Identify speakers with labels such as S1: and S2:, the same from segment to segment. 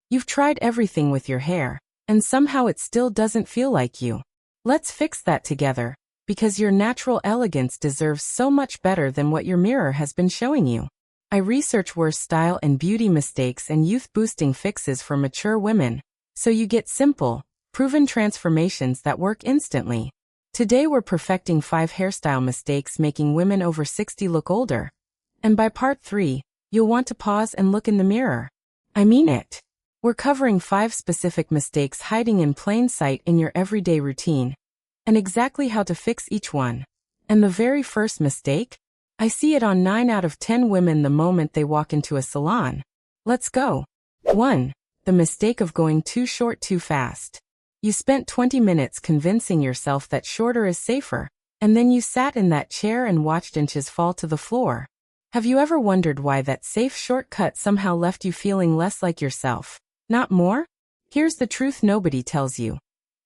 S1: You've tried everything with your hair, and somehow it still doesn't feel like you. Let's fix that together, because your natural elegance deserves so much better than what your mirror has been showing you. I research worst style and beauty mistakes and youth-boosting fixes for mature women, so you get simple, proven transformations that work instantly. Today we're perfecting 5 hairstyle mistakes making women over 60 look older. And by part 3, you'll want to pause and look in the mirror. I mean it. We're covering 5 specific mistakes hiding in plain sight in your everyday routine, and exactly how to fix each one. And the very first mistake? I see it on 9 out of 10 women the moment they walk into a salon. Let's go. 1. The mistake of going too short too fast. You spent 20 minutes convincing yourself that shorter is safer, and then you sat in that chair and watched inches fall to the floor. Have you ever wondered why that safe shortcut somehow left you feeling less like yourself, not more? Here's the truth nobody tells you.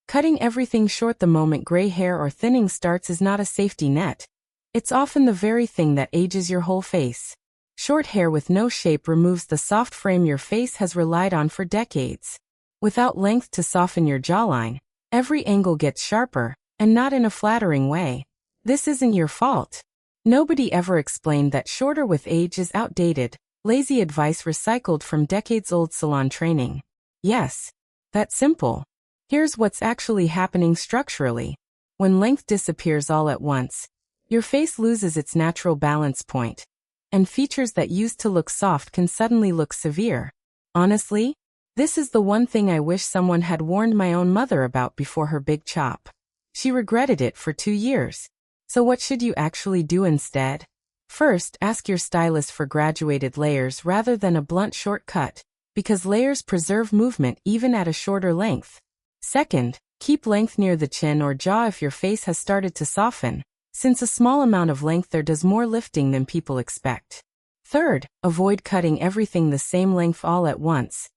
S1: Cutting everything short the moment gray hair or thinning starts is not a safety net. It's often the very thing that ages your whole face. Short hair with no shape removes the soft frame your face has relied on for decades. Without length to soften your jawline, every angle gets sharper, and not in a flattering way. This isn't your fault. Nobody ever explained that shorter with age is outdated, lazy advice recycled from decades-old salon training. Yes, that's simple. Here's what's actually happening structurally. When length disappears all at once, your face loses its natural balance point, and features that used to look soft can suddenly look severe. Honestly, this is the one thing I wish someone had warned my own mother about before her big chop. She regretted it for 2 years. So what should you actually do instead? First, ask your stylist for graduated layers rather than a blunt shortcut, because layers preserve movement even at a shorter length. Second, keep length near the chin or jaw if your face has started to soften, since a small amount of length there does more lifting than people expect. Third, avoid cutting everything the same length all at once,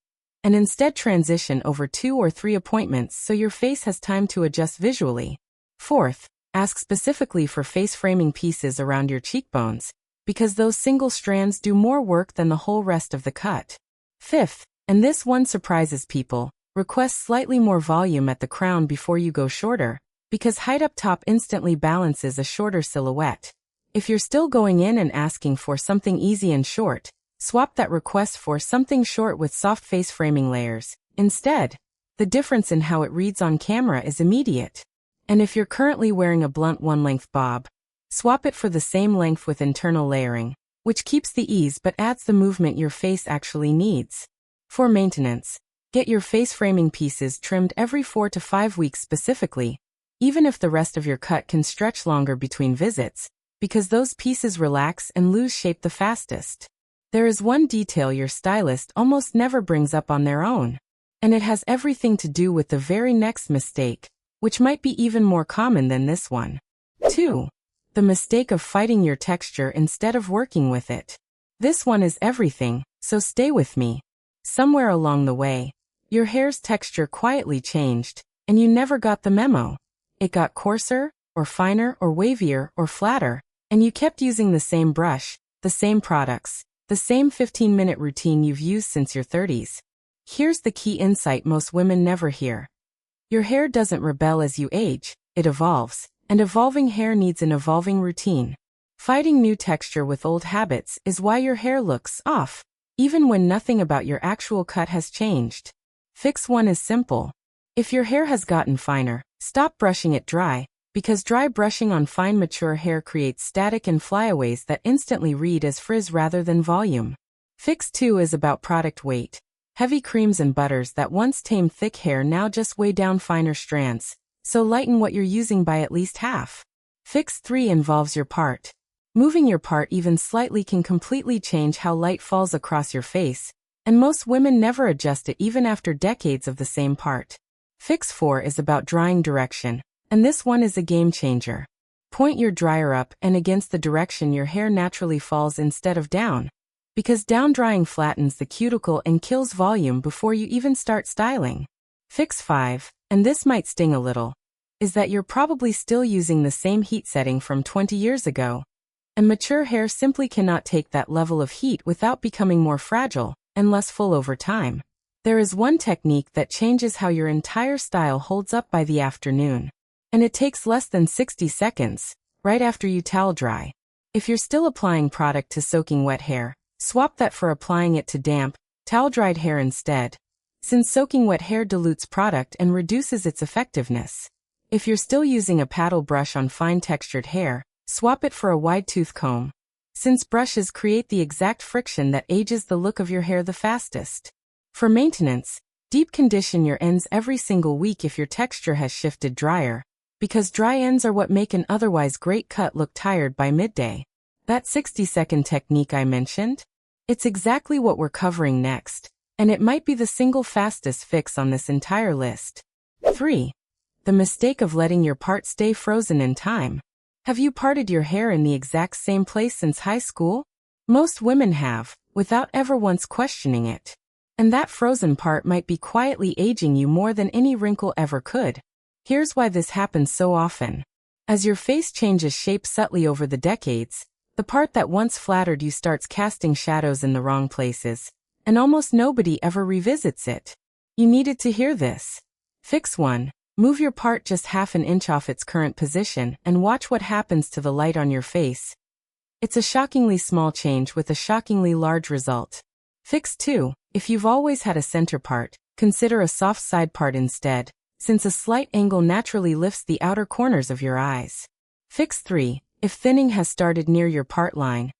S1: and instead transition over 2 or 3 appointments so your face has time to adjust visually. Fourth, ask specifically for face framing pieces around your cheekbones, because those single strands do more work than the whole rest of the cut. Fifth, and this one surprises people, request slightly more volume at the crown before you go shorter, because height up top instantly balances a shorter silhouette. If you're still going in and asking for something easy and short, swap that request for something short with soft face framing layers. Instead, the difference in how it reads on camera is immediate. And if you're currently wearing a blunt one-length bob, swap it for the same length with internal layering, which keeps the ease but adds the movement your face actually needs. For maintenance, get your face framing pieces trimmed every 4 to 5 weeks specifically, even if the rest of your cut can stretch longer between visits, because those pieces relax and lose shape the fastest. There is one detail your stylist almost never brings up on their own, and it has everything to do with the very next mistake, which might be even more common than this one. 2. The mistake of fighting your texture instead of working with it. This one is everything, so stay with me. Somewhere along the way, your hair's texture quietly changed, and you never got the memo. It got coarser, or finer, or wavier, or flatter, and you kept using the same brush, the same products, the same 15-minute routine you've used since your 30s. Here's the key insight most women never hear. Your hair doesn't rebel as you age, it evolves, and evolving hair needs an evolving routine. Fighting new texture with old habits is why your hair looks off, even when nothing about your actual cut has changed. Fix 1 is simple. If your hair has gotten finer, stop brushing it dry, because dry brushing on fine mature hair creates static and flyaways that instantly read as frizz rather than volume. Fix 2 is about product weight. Heavy creams and butters that once tamed thick hair now just weigh down finer strands, so lighten what you're using by at least half. Fix 3 involves your part. Moving your part even slightly can completely change how light falls across your face, and most women never adjust it even after decades of the same part. Fix 4 is about drying direction, and this one is a game changer. Point your dryer up and against the direction your hair naturally falls instead of down, because down drying flattens the cuticle and kills volume before you even start styling. Fix 5, and this might sting a little, is that you're probably still using the same heat setting from 20 years ago, and mature hair simply cannot take that level of heat without becoming more fragile and less full over time. There is one technique that changes how your entire style holds up by the afternoon. And it takes less than 60 seconds, right after you towel dry. If you're still applying product to soaking wet hair, swap that for applying it to damp, towel-dried hair instead, since soaking wet hair dilutes product and reduces its effectiveness. If you're still using a paddle brush on fine-textured hair, swap it for a wide-tooth comb, since brushes create the exact friction that ages the look of your hair the fastest. For maintenance, deep condition your ends every single week if your texture has shifted drier, because dry ends are what make an otherwise great cut look tired by midday. That 60-second technique I mentioned? It's exactly what we're covering next, and it might be the single fastest fix on this entire list. 3. The mistake of letting your part stay frozen in time. Have you parted your hair in the exact same place since high school? Most women have, without ever once questioning it. And that frozen part might be quietly aging you more than any wrinkle ever could. Here's why this happens so often. As your face changes shape subtly over the decades, the part that once flattered you starts casting shadows in the wrong places, and almost nobody ever revisits it. You needed to hear this. Fix 1. Move your part just half an inch off its current position and watch what happens to the light on your face. It's a shockingly small change with a shockingly large result. Fix 2. If you've always had a center part, consider a soft side part instead, since a slight angle naturally lifts the outer corners of your eyes. Fix 3. If thinning has started near your part line,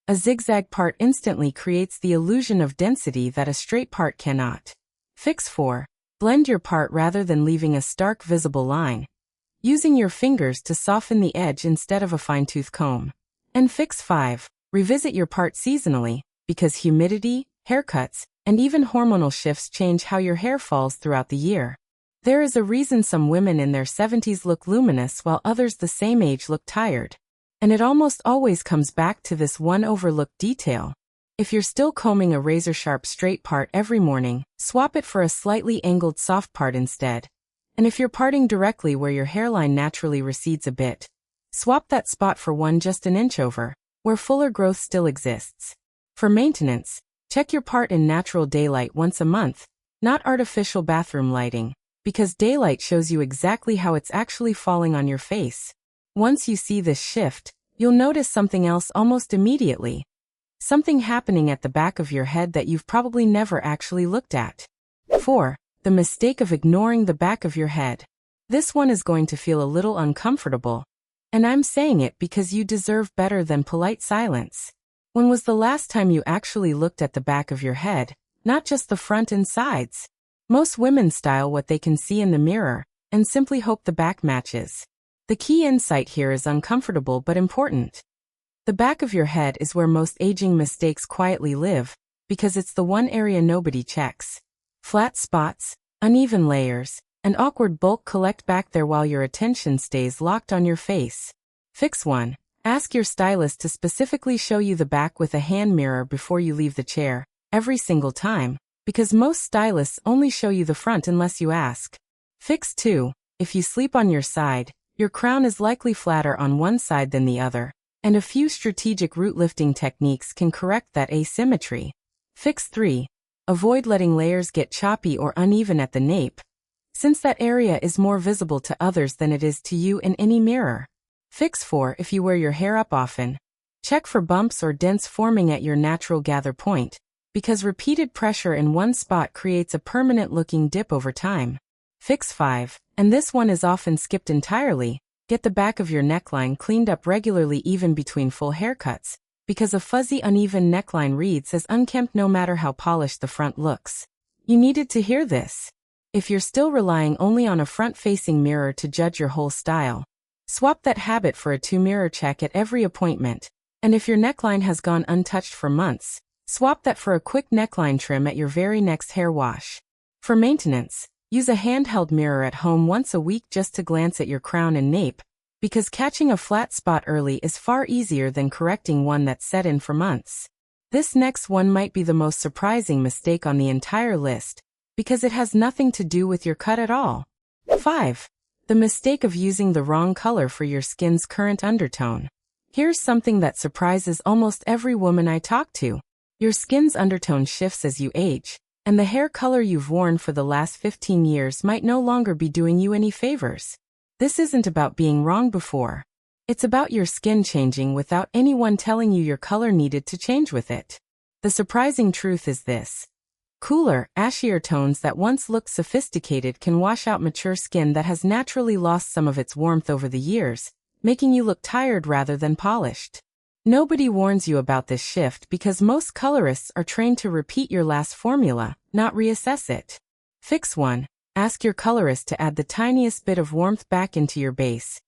S1: a zigzag part instantly creates the illusion of density that a straight part cannot. Fix 4. Blend your part rather than leaving a stark visible line, using your fingers to soften the edge instead of a fine-tooth comb. And fix 5. Revisit your part seasonally, because humidity, haircuts, and even hormonal shifts change how your hair falls throughout the year. There is a reason some women in their 70s look luminous while others the same age look tired. And it almost always comes back to this one overlooked detail. If you're still combing a razor-sharp straight part every morning, swap it for a slightly angled soft part instead. And if you're parting directly where your hairline naturally recedes a bit, swap that spot for one just an inch over, where fuller growth still exists. For maintenance, check your part in natural daylight once a month, not artificial bathroom lighting, because daylight shows you exactly how it's actually falling on your face. Once you see this shift, you'll notice something else almost immediately. Something happening at the back of your head that you've probably never actually looked at. 4. The mistake of ignoring the back of your head. This one is going to feel a little uncomfortable. And I'm saying it because you deserve better than polite silence. When was the last time you actually looked at the back of your head, not just the front and sides? Most women style what they can see in the mirror, and simply hope the back matches. The key insight here is uncomfortable but important. The back of your head is where most aging mistakes quietly live, because it's the one area nobody checks. Flat spots, uneven layers, and awkward bulk collect back there while your attention stays locked on your face. Fix 1. Ask your stylist to specifically show you the back with a hand mirror before you leave the chair, every single time, because most stylists only show you the front unless you ask. Fix 2. If you sleep on your side, your crown is likely flatter on one side than the other, and a few strategic root lifting techniques can correct that asymmetry. Fix 3. Avoid letting layers get choppy or uneven at the nape, since that area is more visible to others than it is to you in any mirror. Fix 4. If you wear your hair up often, check for bumps or dents forming at your natural gather point, because repeated pressure in one spot creates a permanent-looking dip over time. Fix 5. And this one is often skipped entirely. Get the back of your neckline cleaned up regularly even between full haircuts, because a fuzzy uneven neckline reads as unkempt no matter how polished the front looks. You needed to hear this. If you're still relying only on a front-facing mirror to judge your whole style, swap that habit for a 2-mirror check at every appointment. And if your neckline has gone untouched for months, swap that for a quick neckline trim at your very next hair wash. For maintenance, use a handheld mirror at home once a week just to glance at your crown and nape, because catching a flat spot early is far easier than correcting one that's set in for months. This next one might be the most surprising mistake on the entire list, because it has nothing to do with your cut at all. 5. The mistake of using the wrong color for your skin's current undertone. Here's something that surprises almost every woman I talk to. Your skin's undertone shifts as you age, And the hair color you've worn for the last 15 years might no longer be doing you any favors. This isn't about being wrong before. It's about your skin changing without anyone telling you your color needed to change with it. The surprising truth is this. Cooler, ashier tones that once looked sophisticated can wash out mature skin that has naturally lost some of its warmth over the years, making you look tired rather than polished. Nobody warns you about this shift because most colorists are trained to repeat your last formula, not reassess it. Fix 1. Ask your colorist to add the tiniest bit of warmth back into your base.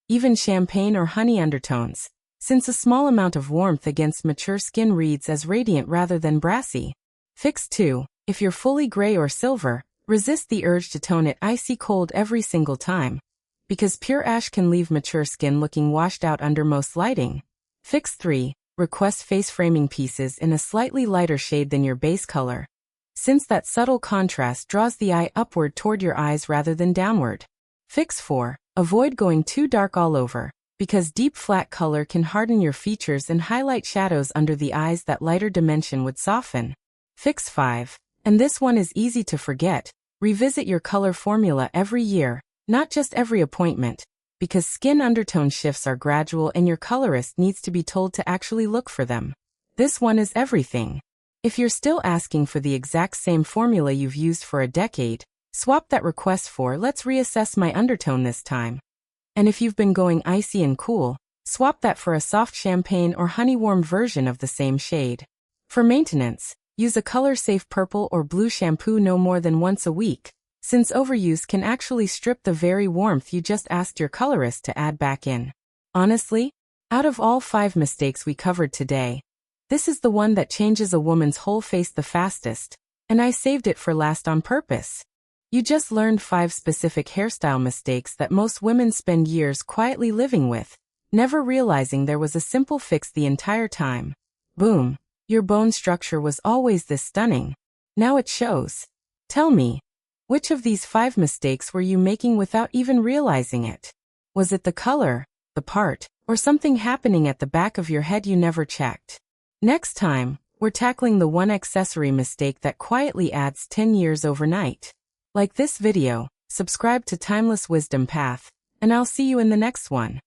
S1: Even champagne or honey undertones, since a small amount of warmth against mature skin reads as radiant rather than brassy. Fix 2. If you're fully gray or silver, resist the urge to tone it icy cold every single time, because pure ash can leave mature skin looking washed out under most lighting. Fix 3. Request face framing pieces in a slightly lighter shade than your base color, since that subtle contrast draws the eye upward toward your eyes rather than downward. Fix 4. Avoid going too dark all over, because deep flat color can harden your features and highlight shadows under the eyes that lighter dimension would soften. Fix 5. And this one is easy to forget. Revisit your color formula every year, not just every appointment, because skin undertone shifts are gradual and your colorist needs to be told to actually look for them. This one is everything. If you're still asking for the exact same formula you've used for a decade, swap that request for "let's reassess my undertone this time." And if you've been going icy and cool, swap that for a soft champagne or honey-warm version of the same shade. For maintenance, use a color-safe purple or blue shampoo no more than once a week, since overuse can actually strip the very warmth you just asked your colorist to add back in. Honestly, out of all 5 mistakes we covered today, this is the one that changes a woman's whole face the fastest, and I saved it for last on purpose. You just learned 5 specific hairstyle mistakes that most women spend years quietly living with, never realizing there was a simple fix the entire time. Boom! Your bone structure was always this stunning. Now it shows. Tell me, which of these 5 mistakes were you making without even realizing it? Was it the color, the part, or something happening at the back of your head you never checked? Next time, we're tackling the one accessory mistake that quietly adds 10 years overnight. Like this video, subscribe to Timeless Wisdom Path, and I'll see you in the next one.